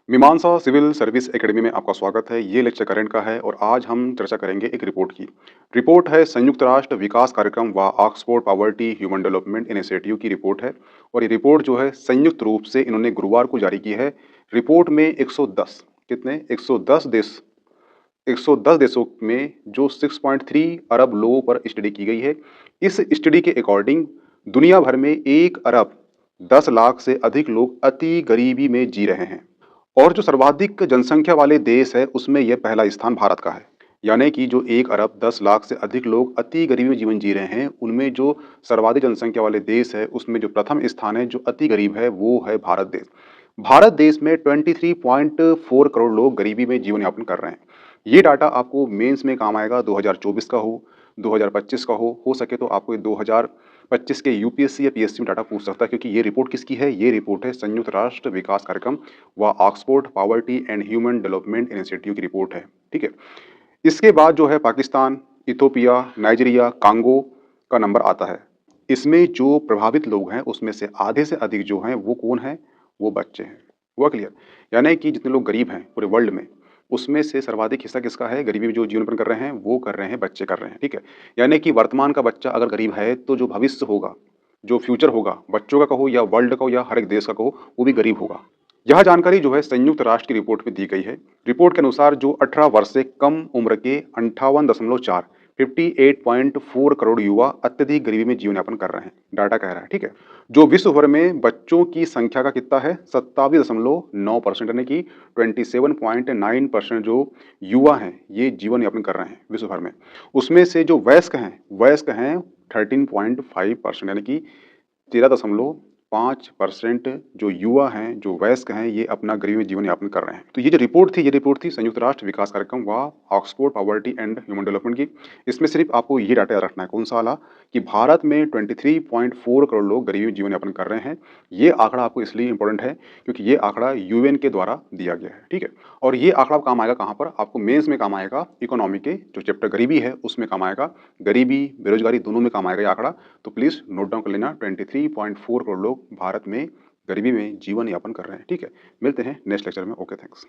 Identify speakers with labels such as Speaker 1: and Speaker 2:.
Speaker 1: मीमांसा civil service academy में आपका स्वागत है। ये लेक्चर करंट का है और आज हम चर्चा करेंगे एक रिपोर्ट की। रिपोर्ट है संयुक्त राष्ट्र विकास कार्यक्रम व Oxford poverty human development initiative की रिपोर्ट है और ये रिपोर्ट जो है संयुक्त रूप से इन्होंने गुरुवार को जारी की है। रिपोर्ट में 110 कितने 110 देश 110 देशों में जो 6.3 अरब लोगों पर स्टडी की गई है। इस स्टडी के अकॉर्डिंग दुनिया भर में 1 अरब 10 लाख से अधिक लोग अति गरीबी में जी रहे हैं और जो सर्वाधिक जनसंख्या वाले देश है उसमें यह पहला स्थान भारत का है। यानी कि जो 1 अरब 10 लाख से अधिक लोग अति गरीबी में जीवन जी रहे हैं, उनमें जो सर्वाधिक जनसंख्या वाले देश है उसमें जो प्रथम स्थान है जो अति गरीब है वो है भारत देश। भारत देश में 23.4 करोड़ लोग गरीबी में जीवन यापन कर रहे हैं। ये डाटा आपको मेंस में काम आएगा, 2024 का हो, 2025 का हो सके तो आपको 2025 के यूपीएससी या पीएससी में डाटा पूछ सकता है, क्योंकि ये रिपोर्ट किसकी है? ये रिपोर्ट है संयुक्त राष्ट्र विकास कार्यक्रम व Oxford poverty and human development initiative की रिपोर्ट है। ठीक है। इसके बाद जो है पाकिस्तान, इथोपिया, नाइजीरिया, कांगो का नंबर आता है। इसमें जो प्रभावित लोग हैं उसमें से आधे से अधिक जो हैं वो कौन है? वो बच्चे हैं। हुआ क्लियर? यानी कि जितने लोग गरीब हैं पूरे वर्ल्ड में, उसमें से सर्वाधिक हिस्सा किसका है? गरीबी में जो जीवन यापन कर रहे हैं वो कर रहे हैं बच्चे कर रहे हैं। ठीक है। यानी कि वर्तमान का बच्चा अगर गरीब है तो जो भविष्य होगा, जो फ्यूचर होगा, बच्चों का कहो या वर्ल्ड का हो या हर एक देश का कहो, वो भी गरीब होगा। यह जानकारी जो है संयुक्त राष्ट्र की रिपोर्ट में दी गई है। रिपोर्ट के अनुसार जो 18 वर्ष से कम उम्र के 58.4 58.4 करोड़ युवा अत्यधिक गरीबी में जीवन यापन कर रहे हैं, डाटा कह रहा है। ठीक है। जो विश्व भर में बच्चों की संख्या का कितना है? 27.9%, यानी कि 27.9% जो युवा हैं ये जीवन यापन कर रहे हैं विश्व भर में। उसमें से जो वयस्क हैं 13.5%, यानी कि 13.5% जो युवा हैं, जो वयस्क हैं, ये अपना गरीबी जीवन यापन कर रहे हैं। तो ये जो रिपोर्ट थी संयुक्त राष्ट्र विकास कार्यक्रम व Oxford poverty and human development की। इसमें सिर्फ आपको ये डाटा याद रखना है, कौन सा वाला? कि भारत में 23.4 करोड़ लोग गरीबी में जीवन यापन कर रहे हैं। ये आंकड़ा आपको इसलिए इंपॉर्टेंट है क्योंकि ये आंकड़ा यूएन के द्वारा दिया गया है। ठीक है। और ये आंकड़ा काम आएगा कहाँ पर? आपको मेंस में काम आएगा, इकोनॉमी के जो चैप्टर गरीबी है उसमें काम आएगा। गरीबी बेरोजगारी दोनों में काम आएगा ये आंकड़ा। तो प्लीज नोट डाउन कर लेना, 23.4 करोड़ लोग भारत में गरीबी में जीवन यापन कर रहे हैं। ठीक है। मिलते हैं नेक्स्ट लेक्चर में। Okay, thanks.